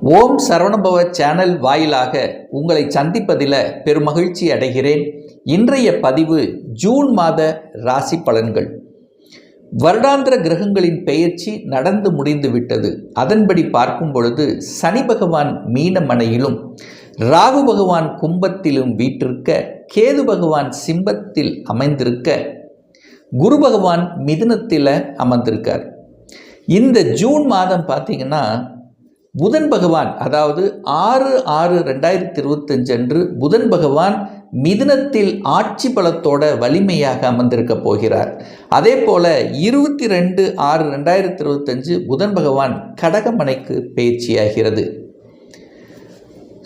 ஓம் Saravanabhava channel வாயிலாக உங்களை சந்திப்பதில் பெருமகிழ்ச்சி அடைகிறேன். இன்றைய பதிவு ஜூன் மாத ராசி பலன்கள். வருடாந்திர கிரகங்களின் பெயர்ச்சி நடந்து முடிந்து விட்டது. அதன்படி பார்க்கும் பொழுது சனி பகவான் மீனமனையிலும், ராகு பகவான் கும்பத்திலும் வீற்றிருக்க, கேது பகவான் சிம்மத்தில் அமைந்திருக்க, குரு பகவான் மிதுனத்தில் அமர்ந்திருக்கார். இந்த ஜூன் மாதம் பார்த்தீங்கன்னா புதன் பகவான், அதாவது 6/6/2025 அன்று புதன் பகவான் மிதுனத்தில் ஆட்சி பலத்தோட வலிமையாக அமர்ந்திருக்க போகிறார். அதே போல 22/6/2025 புதன் பகவான் கடகமனைக்கு பயிற்சியாகிறது.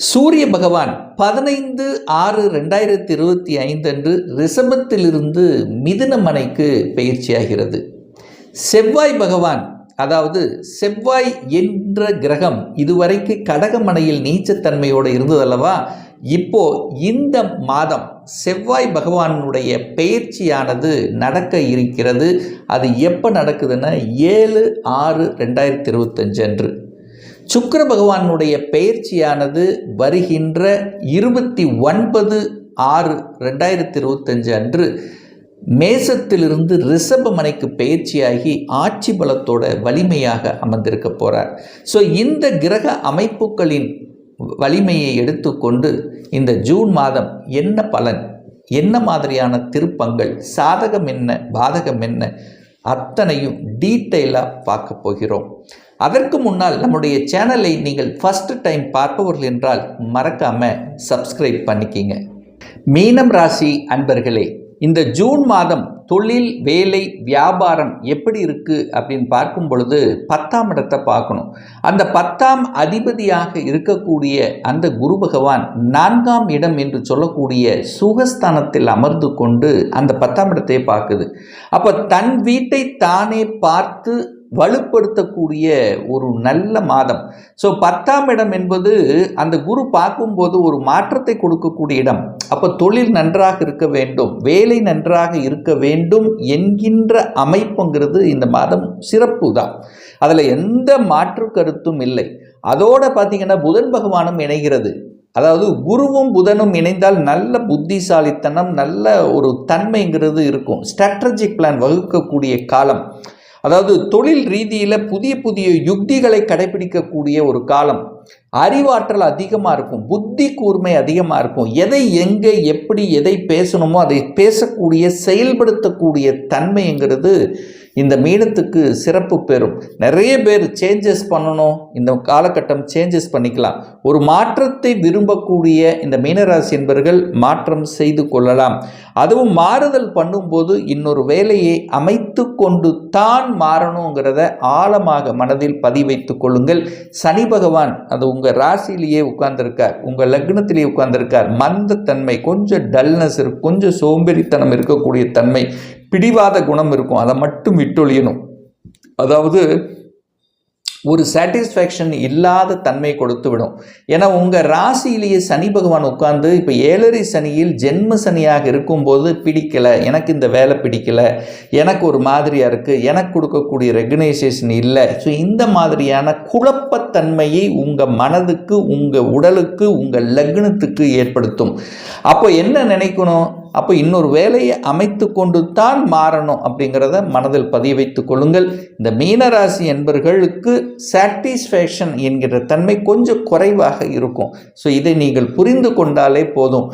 சூரிய பகவான் 15/6/2025 அன்று ரிஷபத்திலிருந்து மிதுனமனைக்கு பயிற்சியாகிறது. செவ்வாய் பகவான், அதாவது செவ்வாய் என்ற கிரகம் இதுவரைக்கு கடகமனையில் நீச்சத்தன்மையோடு இருந்ததல்லவா, இப்போ இந்த மாதம் செவ்வாய் பகவானுடைய பெயர்ச்சியானது நடக்க இருக்கிறது. அது எப்போ நடக்குதுன்னா 7/6/2025 அன்று. சுக்கிர பகவானுடைய பெயர்ச்சியானது வருகின்ற 29/6/2025 அன்று மேசத்திலிருந்து ரிஷபமனைக்கு பயிற்சியாகி ஆட்சி பலத்தோட வலிமையாக அமர்ந்திருக்க போகிறார். ஸோ இந்த கிரக அமைப்புகளின் வலிமையை எடுத்துக்கொண்டு இந்த ஜூன் மாதம் என்ன பலன், என்ன மாதிரியான திருப்பங்கள், சாதகம் என்ன, பாதகம் என்ன, அத்தனையும் டீட்டெயிலாக பார்க்க போகிறோம். அதற்கு முன்னால் நம்முடைய சேனலை நீங்கள் ஃபஸ்ட்டு டைம் பார்ப்பவர்கள் என்றால் மறக்காமல் சப்ஸ்கிரைப் பண்ணிக்கிங்க. மீனம் ராசி அன்பர்களே, இந்த ஜூன் மாதம் தொழில், வேலை, வியாபாரம் எப்படி இருக்குது அப்படின்னு பார்க்கும் பொழுது 10ஆம் இடத்தை பார்க்கணும். அந்த 10ஆம் அதிபதியாக இருக்கக்கூடிய அந்த குரு பகவான் 4ஆம் இடம் என்று சொல்லக்கூடிய சுகஸ்தானத்தில் அமர்ந்து கொண்டு அந்த 10ஆம் இடத்தை பார்க்குது. அப்போ தன் வீட்டை தானே பார்த்து வலுப்படுத்தக்கூடிய ஒரு நல்ல மாதம். ஸோ 10ஆம் இடம் என்பது அந்த குரு பார்க்கும்போது ஒரு மாற்றத்தை கொடுக்கக்கூடிய இடம். அப்போ தொழில் நன்றாக இருக்க வேண்டும், வேலை நன்றாக இருக்க வேண்டும் என்கின்ற அமைப்புங்கிறது இந்த மாதம் சிறப்பு தான். அதில் எந்த மாற்று கருத்தும் இல்லை. அதோட பார்த்தீங்கன்னா புதன் பகவானும் இணைகிறது. அதாவது குருவும் புதனும் இணைந்தால் நல்ல புத்திசாலித்தனம், நல்ல ஒரு தன்மைங்கிறது இருக்கும். ஸ்ட்ராட்டஜிக் பிளான் வகுக்கக்கூடிய காலம். அதாவது தொழில் ரீதியில் புதிய புதிய யுக்திகளை கடைபிடிக்கக்கூடிய ஒரு காலம். அறிவாற்றல் அதிகமாக இருக்கும், புத்தி கூர்மை அதிகமாக இருக்கும். எதை எங்கே எப்படி எதை பேசணுமோ அதை பேசக்கூடிய, செயல்படுத்தக்கூடிய தன்மைங்கிறது இந்த மீனத்துக்கு சிறப்பு பெறும். நிறைய பேர் சேஞ்சஸ் பண்ணணும், இந்த காலகட்டம் சேஞ்சஸ் பண்ணிக்கலாம். ஒரு மாற்றத்தை விரும்பக்கூடிய இந்த மீனராசி என்பவர்கள் மாற்றம் செய்து கொள்ளலாம். அதுவும் மாறுதல் பண்ணும்போது இன்னொரு வேலையை அமைத்து கொண்டு தான் மாறணுங்கிறத ஆழமாக மனதில் பதிவைத்து கொள்ளுங்கள். சனி பகவான் அது உங்கள் ராசியிலேயே உட்கார்ந்துருக்கார், உங்கள் லக்னத்திலேயே உட்கார்ந்துருக்கார். மந்தத்தன்மை, கொஞ்சம் டல்னஸ் இருக்கும், கொஞ்சம் சோம்பேறித்தனம் இருக்கக்கூடிய தன்மை, பிடிவாத குணம் இருக்கும். அதை மட்டும் விட்டொழியணும். அதாவது ஒரு சாட்டிஸ்ஃபேக்ஷன் இல்லாத தன்மை கொடுத்து விடும். ஏன்னா உங்கள் ராசியிலேயே சனி பகவான் உட்கார்ந்து இப்போ 7ரை சனியில் ஜென்ம சனியாக இருக்கும்போது பிடிக்கலை, எனக்கு இந்த வேலை பிடிக்கலை, எனக்கு ஒரு மாதிரியாக இருக்குது, எனக்கு கொடுக்கக்கூடிய ரெகனைசேஷன் இல்லை. ஸோ இந்த மாதிரியான குழப்பத்தன்மையை உங்கள் மனதுக்கு, உங்கள் உடலுக்கு, உங்கள் லக்னத்துக்கு ஏற்படுத்தும். அப்போ என்ன நினைக்கணும், அப்போ இன்னொரு வேலையை அமைத்து கொண்டு தான் மாறணும் அப்படிங்கிறத மனதில் பதிய வைத்துக் கொள்ளுங்கள். இந்த மீனராசி என்பவர்களுக்கு சாட்டிஸ்ஃபேக்ஷன் என்கிற தன்மை கொஞ்சம் குறைவாக இருக்கும். ஸோ இதை நீங்கள் புரிந்து கொண்டாலே போதும்.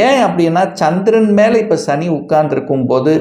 ஏன் அப்படின்னா சந்திரன் மேலே இப்போ சனி உட்கார்ந்துருக்கும் போது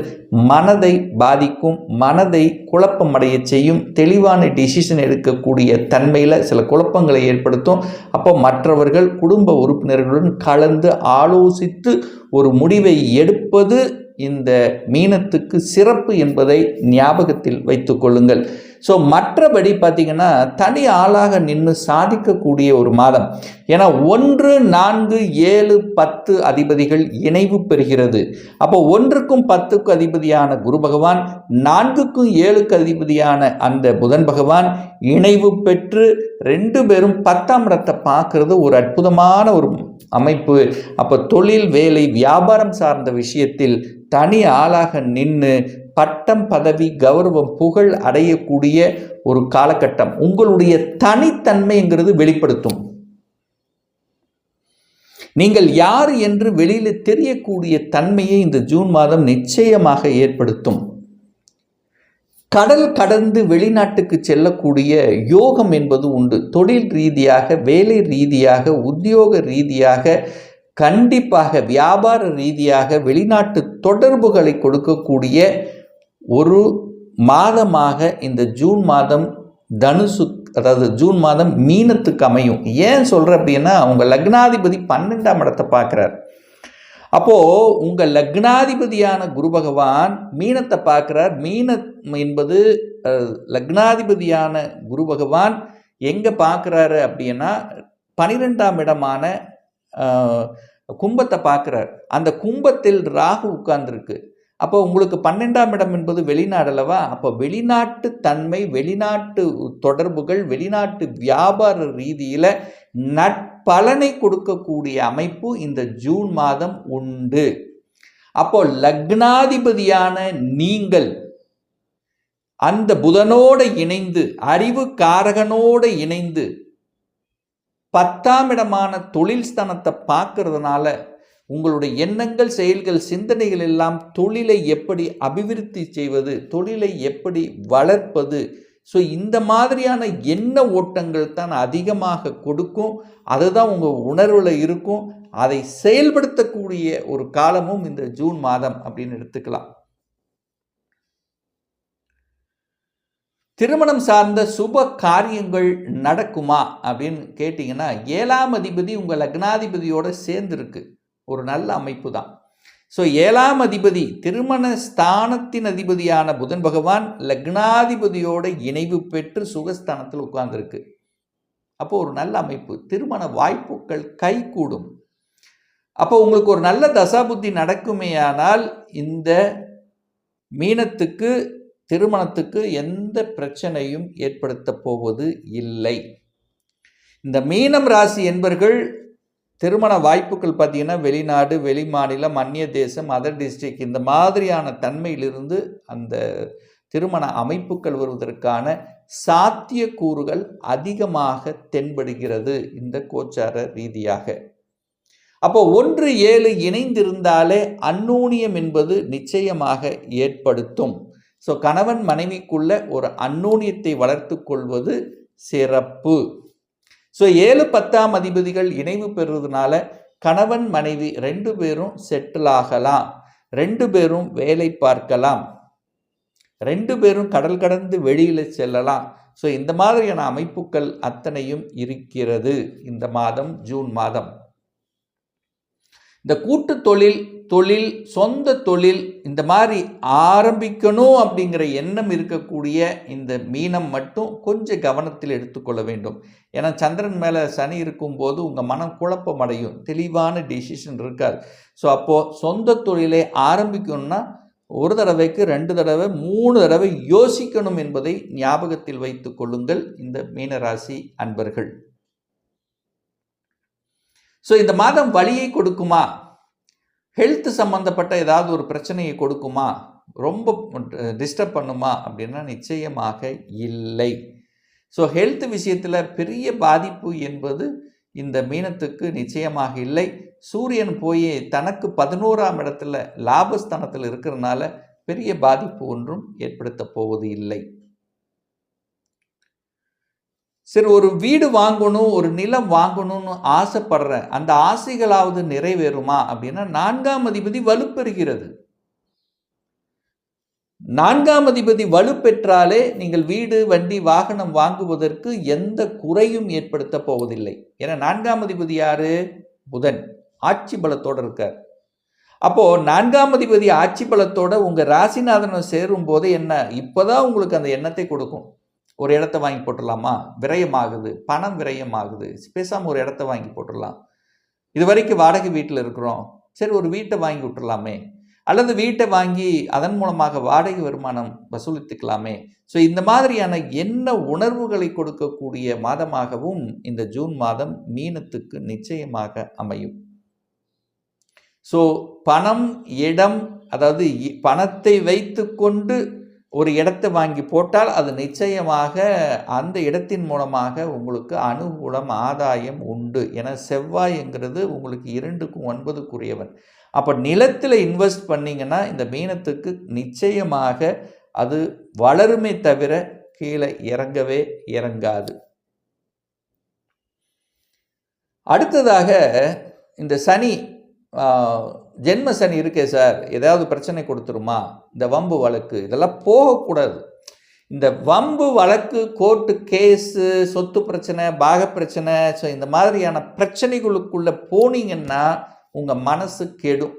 மனதை பாதிக்கும், மனதை குழப்பமடைய செய்யும், தெளிவான டிசிஷன் எடுக்கக்கூடிய தன்மையில் சில குழப்பங்களை ஏற்படுத்தும். அப்போ மற்றவர்கள், குடும்ப உறுப்பினர்களுடன் கலந்து ஆலோசித்து ஒரு முடிவை எடுப்பது இந்த மீனத்துக்கு சிறப்பு என்பதை ஞாபகத்தில் வைத்து கொள்ளுங்கள். ஸோ மற்றபடி பார்த்திங்கன்னா தனி ஆளாக நின்று சாதிக்கக்கூடிய ஒரு மாதம். ஏன்னா 1, 4, 7, 10 அதிபதிகள் இணைவு பெறுகிறது. அப்போ 1க்கும் 10க்கும் அதிபதியான குரு பகவான், 4க்கும் 7க்கு அதிபதியான அந்த புதன் பகவான் இணைவு பெற்று 2 பேரும் 10ஆம் இடத்தை பார்க்கறது ஒரு அற்புதமான ஒரு அமைப்பு. அப்போ தொழில், வேலை, வியாபாரம் சார்ந்த விஷயத்தில் தனி ஆளாக நின்று பட்டம், பதவி, கௌரவம், புகழ் அடையக்கூடிய ஒரு காலகட்டம். உங்களுடைய தனித்தன்மைங்கிறது வெளிப்படுத்தும். நீங்கள் யார் என்று வெளியில் தெரியக்கூடிய தன்மையை இந்த ஜூன் மாதம் நிச்சயமாக ஏற்படுத்தும். கடல் கடந்து வெளிநாட்டுக்கு செல்லக்கூடிய யோகம் என்பது உண்டு. தொழில் ரீதியாக, வேலை ரீதியாக, உத்தியோக ரீதியாக, கண்டிப்பாக வியாபார ரீதியாக வெளிநாட்டு தொடர்புகளை கொடுக்கக்கூடிய ஒரு மாதமாக இந்த ஜூன் மாதம் தனுசு, அதாவது ஜூன் மாதம் மீனத்துக்கு அமையும். ஏன் சொல்கிறேன் அப்படின்னா, உங்கள் லக்னாதிபதி 12ஆம் இடத்தை பார்க்குறார். அப்போது உங்கள் லக்னாதிபதியான குரு பகவான் மீனத்தை பார்க்குறார். மீனம் என்பது லக்னாதிபதியான குரு பகவான் எங்கே பார்க்குறாரு அப்படின்னா 12ஆம் இடமான கும்பத்தை பார்க்குறார். அந்த கும்பத்தில் ராகு உட்கார்ந்துருக்கு. அப்போ உங்களுக்கு 12ஆம் இடம் என்பது வெளிநாடு அல்லவா? அப்போ வெளிநாட்டு தன்மை, வெளிநாட்டு தொடர்புகள், வெளிநாட்டு வியாபார ரீதியில் நற்பலனை கொடுக்கக்கூடிய அமைப்பு இந்த ஜூன் மாதம் உண்டு. அப்போ லக்னாதிபதியான நீங்கள் அந்த புதனோடு இணைந்து, அறிவு காரகனோடு இணைந்து 10ஆம் இடமான தொழில் ஸ்தானத்தை பார்க்கறதுனால உங்களுடைய எண்ணங்கள், செயல்கள், சிந்தனைகள் எல்லாம் தொழிலை எப்படி அபிவிருத்தி செய்வது, தொழிலை எப்படி வளர்ப்பது, ஸோ இந்த மாதிரியான எண்ண ஓட்டங்கள் தான் அதிகமாக கொடுக்கும். அதுதான் உங்கள் உணர்வில் இருக்கும். அதை செயல்படுத்தக்கூடிய ஒரு காலமும் இந்த ஜூன் மாதம் அப்படின்னு எடுத்துக்கலாம். திருமணம் சார்ந்த சுப காரியங்கள் நடக்குமா அப்படின்னு கேட்டிங்கன்னா, 7ஆம் அதிபதி உங்கள் லக்னாதிபதியோடு சேர்ந்துருக்கு. ஒரு நல்ல அமைப்பு தான். ஸோ 7ஆம் அதிபதி திருமண ஸ்தானத்தின் அதிபதியான புதன் பகவான் லக்னாதிபதியோட இணைவு பெற்று சுகஸ்தானத்தில் உட்கார்ந்துருக்கு. அப்போ ஒரு நல்ல அமைப்பு, திருமண வாய்ப்புகள் கைகூடும். அப்போ உங்களுக்கு ஒரு நல்ல தசாபுத்தி நடக்குமேயானால் இந்த மீனத்துக்கு திருமணத்துக்கு எந்த பிரச்சனையும் ஏற்படுத்த போவது இல்லை. இந்த மீனம் ராசி என்பர்கள் திருமண வாய்ப்புகள் பார்த்தீங்கன்னா வெளிநாடு, வெளி மாநிலம், அந்நிய தேசம், அதர் டிஸ்ட்ரிக்ட், இந்த மாதிரியான தன்மையிலிருந்து அந்த திருமண அமைப்புகள் வருவதற்கான சாத்தியக்கூறுகள் அதிகமாக தென்படுகிறது இந்த கோச்சார ரீதியாக. அப்போ 1-7 இணைந்திருந்தாலே அந்யோன்யம் என்பது நிச்சயமாக ஏற்படுத்தும். ஸோ கணவன் மனைவிக்குள்ள ஒரு அந்யோன்யத்தை வளர்த்து கொள்வது சிறப்பு. ஸோ 7-10ஆம் அதிபதிகள் இணைவு பெறுவதனால கணவன் மனைவி 2 பேரும் செட்டில் ஆகலாம், 2 பேரும் வேலை பார்க்கலாம், 2 பேரும் கடல் கடந்து வெளியில் செல்லலாம். ஸோ இந்த மாதிரியான அமைப்புகள் அத்தனையும் இருக்கிறது இந்த மாதம், ஜூன் மாதம். இந்த கூட்டு தொழில், சொந்த தொழில் இந்த மாதிரி ஆரம்பிக்கணும் அப்படிங்கிற எண்ணம் இருக்கக்கூடிய இந்த மீனம் மட்டும் கொஞ்சம் கவனத்தில் எடுத்துக்கொள்ள வேண்டும். ஏன்னா சந்திரன் மேலே சனி இருக்கும்போது உங்கள் மனம் குழப்பம் அடையும், தெளிவான டிசிஷன் இருக்காது. ஸோ அப்போது சொந்த தொழிலை ஆரம்பிக்கணும்னா 1 தடவைக்கு 2 தடவை 3 தடவை யோசிக்கணும் என்பதை ஞாபகத்தில் வைத்து கொள்ளுங்கள் இந்த மீனராசி அன்பர்கள். ஸோ இந்த மாதம் வலியை கொடுக்குமா, ஹெல்த் சம்மந்தப்பட்ட ஏதாவது ஒரு பிரச்சனையை கொடுக்குமா, ரொம்ப டிஸ்டர்ப் பண்ணுமா அப்படின்னா நிச்சயமாக இல்லை. ஸோ ஹெல்த் விஷயத்தில் பெரிய பாதிப்பு என்பது இந்த மீனத்துக்கு நிச்சயமாக இல்லை. சூரியன் போய் தனக்கு 11ஆம் இடத்துல லாபஸ்தானத்தில் இருக்கிறதுனால பெரிய பாதிப்பு ஒன்றும் ஏற்படுத்த போவது இல்லை. சரி, ஒரு வீடு வாங்கணும், ஒரு நிலம் வாங்கணும்னு ஆசைப்படுறேன், அந்த ஆசைகளாவது நிறைவேறுமா அப்படின்னா 4ஆம் அதிபதி வலுப்பெறுகிறது. 4ஆம் அதிபதி வலுப்பெற்றாலே நீங்கள் வீடு, வண்டி, வாகனம் வாங்குவதற்கு எந்த குறையும் ஏற்படுத்த போவதில்லை. ஏன்னா 4ஆம் அதிபதி யாரு? புதன், ஆட்சி பலத்தோடு இருக்கார். அப்போ 4ஆம் அதிபதி ஆட்சி பலத்தோட உங்க ராசிநாதனை சேரும் போது என்ன, இப்போதான் உங்களுக்கு அந்த எண்ணத்தை கொடுக்கும். ஒரு இடத்த வாங்கி போட்டுடலாமா, விரயமாகுது, பணம் விரயமாகுது, பேசாமல் ஒரு இடத்த வாங்கி போட்டுடலாம். இது வரைக்கும் வாடகை வீட்டில் இருக்கிறோம், சரி ஒரு வீட்டை வாங்கி விட்டுடலாமே, அல்லது வீட்டை வாங்கி அதன் மூலமாக வாடகை வருமானம் வசூலித்துக்கலாமே. ஸோ இந்த மாதிரியான என்ன உணர்வுகளை கொடுக்கக்கூடிய மாதமாகவும் இந்த ஜூன் மாதம் மீனத்துக்கு நிச்சயமாக அமையும். ஸோ பணம், இடம், அதாவது பணத்தை வைத்து கொண்டு ஒரு இடத்தை வாங்கி போட்டால் அது நிச்சயமாக அந்த இடத்தின் மூலமாக உங்களுக்கு அனுகூலம் ஆதாயம் உண்டு. என செவ்வாய்ங்கிறது உங்களுக்கு 2க்கும் 9க்குரியவன். அப்போ நிலத்தில் இன்வெஸ்ட் பண்ணிங்கன்னா இந்த மீனத்துக்கு நிச்சயமாக அது வளருமே தவிர கீழே இறங்கவே இறங்காது. அடுத்ததாக இந்த சனி ஜென்ம சனி இருக்கே சார், ஏதாவது பிரச்சனை கொடுத்துருமா, இந்த வம்பு வழக்கு இதெல்லாம் போகக்கூடாது. இந்த வம்பு வழக்கு, கோர்ட்டு கேஸு, சொத்து பிரச்சனை, பாக பிரச்சனை, ஸோ இந்த மாதிரியான பிரச்சனைகளுக்குள்ளே போனீங்கன்னா உங்கள் மனசு கெடும்,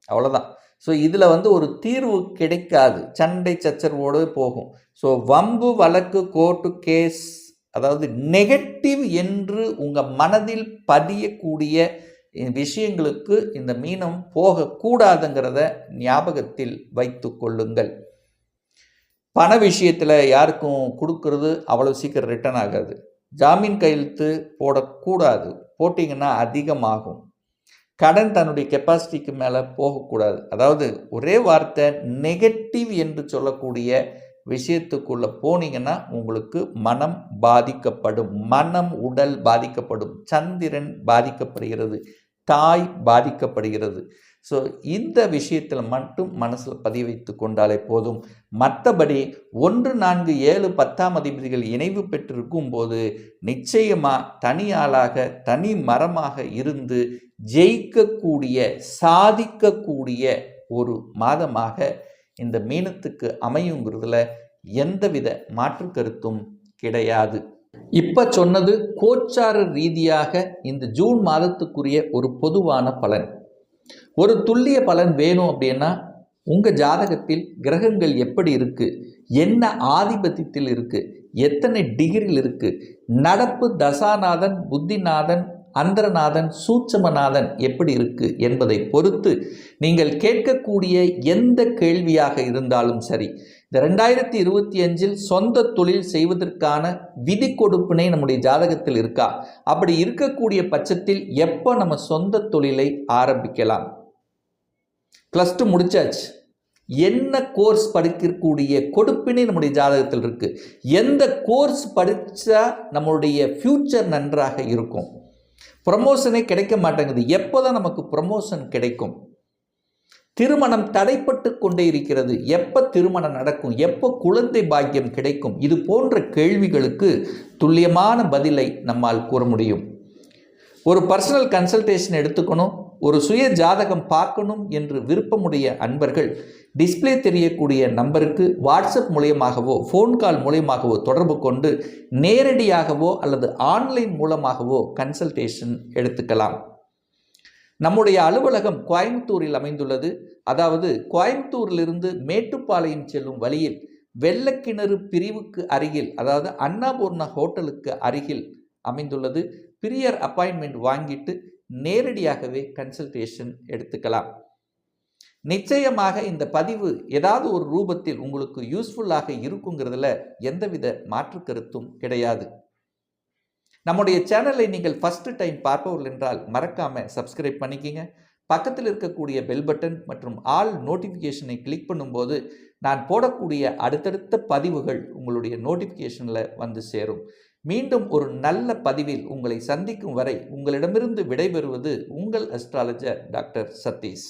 அவ்வளோதான். ஸோ இதில் ஒரு தீர்வு கிடைக்காது, சண்டை சச்சரவோடு போகும். ஸோ வம்பு வழக்கு, கோர்ட்டு கேஸ், அதாவது நெகட்டிவ் என்று உங்கள் மனதில் பதியக்கூடிய விஷயங்களுக்கு இந்த மீனம் போகக்கூடாதுங்கிறத ஞாபகத்தில் வைத்து கொள்ளுங்கள். பண விஷயத்தில் யாருக்கும் கொடுக்கறது அவ்வளோ சீக்கிரம் ரிட்டர்ன் ஆகாது. ஜாமீன் கையெழுத்து போடக்கூடாது, போட்டிங்கன்னா அதிகமாகும். கடன் தன்னுடைய கெப்பாசிட்டிக்கு மேலே போகக்கூடாது. அதாவது ஒரே வார்த்தை நெகட்டிவ் என்று சொல்லக்கூடிய விஷயத்துக்குள்ளே போனீங்கன்னா உங்களுக்கு மனம் பாதிக்கப்படும், மனம் உடல் பாதிக்கப்படும், சந்திரன் பாதிக்கப்படுகிறது, தாய் பாதிக்கப்படுகிறது. ஸோ இந்த விஷயத்தில் மட்டும் மனசில் பதிய வைத்து கொண்டாலே போதும். மற்றபடி 1, 4, 7, 10ஆம் அதிபதிகள் இணைவு பெற்றிருக்கும் போது நிச்சயமாக தனி ஆளாக தனி மரமாக இருந்து ஜெயிக்கக்கூடிய, சாதிக்கக்கூடிய ஒரு மாதமாக இந்த மீனத்துக்கு அமையுங்கிறதுல எந்தவித மாற்று கருத்தும் கிடையாது. இப்போ சொன்னது கோச்சார ரீதியாக இந்த ஜூன் மாதத்துக்குரிய ஒரு பொதுவான பலன். ஒரு துல்லிய பலன் வேணும் அப்படின்னா உங்கள் ஜாதகத்தில் கிரகங்கள் எப்படி இருக்குது, என்ன ஆதிபத்தியத்தில் இருக்குது, எத்தனை டிகிரியில் இருக்குது, நடப்பு தசாநாதன், புத்திநாதன், அந்தரநாதன், சூட்சமநாதன் எப்படி இருக்கு என்பதை பொறுத்து நீங்கள் கேட்கக்கூடிய எந்த கேள்வியாக இருந்தாலும் சரி, இந்த 2025இல் சொந்த தொழில் செய்வதற்கான விதி கொடுப்பினை நம்முடைய ஜாதகத்தில் இருக்கா, அப்படி இருக்கக்கூடிய பட்சத்தில் எப்போ நம்ம சொந்த தொழிலை ஆரம்பிக்கலாம், +2 முடிச்சாச்சு, என்ன கோர்ஸ் படிக்கக்கூடிய கொடுப்பினை நம்முடைய ஜாதகத்தில் இருக்கு, எந்த கோர்ஸ் படித்தா நம்மளுடைய ஃபியூச்சர் நன்றாக இருக்கும், ப்ரமோஷனே கிடைக்க மாட்டேங்குது, எப்போதான் நமக்கு ப்ரமோஷன் கிடைக்கும், திருமணம் தடைப்பட்டு கொண்டே இருக்கிறது, எப்போ திருமணம் நடக்கும், எப்போ குழந்தை பாக்கியம் கிடைக்கும், இது போன்ற கேள்விகளுக்கு துல்லியமான பதிலை நம்மால் கூற முடியும். ஒரு பர்சனல் கன்சல்டேஷன் எடுத்துக்கணும், ஒரு சுய ஜாதகம் பார்க்கணும் என்று விருப்பமுடைய அன்பர்கள் டிஸ்பிளே தெரியக்கூடிய நம்பருக்கு வாட்ஸ்அப் மூலமாகவோ ஃபோன் கால் மூலமாகவோ தொடர்பு கொண்டு நேரடியாகவோ அல்லது ஆன்லைன் மூலமாகவோ கன்சல்டேஷன் எடுத்துக்கலாம். நம்முடைய அலுவலகம் கோயம்புத்தூரில் அமைந்துள்ளது. அதாவது கோயம்புத்தூரிலிருந்து மேட்டுப்பாளையம் செல்லும் வழியில் வெள்ளக்கிணறு பிரிவுக்கு அருகில், அதாவது அன்னபூர்ணா ஹோட்டலுக்கு அருகில் அமைந்துள்ளது. பிரியர் அப்பாயின்மெண்ட் வாங்கிட்டு நேரடியாகவே கன்சல்டேஷன் எடுத்துக்கலாம். நிச்சயமாக இந்த பதிவு ஏதாவது ஒரு ரூபத்தில் உங்களுக்கு யூஸ்ஃபுல்லாக இருக்குங்கிறதுல எந்தவித மாற்று கருத்தும் கிடையாது. நம்முடைய சேனலை நீங்கள் ஃபர்ஸ்ட் டைம் பார்ப்பவர்கள் என்றால் மறக்காம சப்ஸ்கிரைப் பண்ணிக்கிங்க. பக்கத்தில் இருக்கக்கூடிய பெல் பட்டன் மற்றும் ஆல் நோட்டிஃபிகேஷனை கிளிக் பண்ணும்போது நான் போடக்கூடிய அடுத்தடுத்த பதிவுகள் உங்களுடைய நோட்டிஃபிகேஷனில் வந்து சேரும். மீண்டும் ஒரு நல்ல பதிவில் உங்களை சந்திக்கும் வரை உங்களிடமிருந்து விடைபெறுவது உங்கள் அஸ்ட்ராலஜர் டாக்டர் சதீஷ்.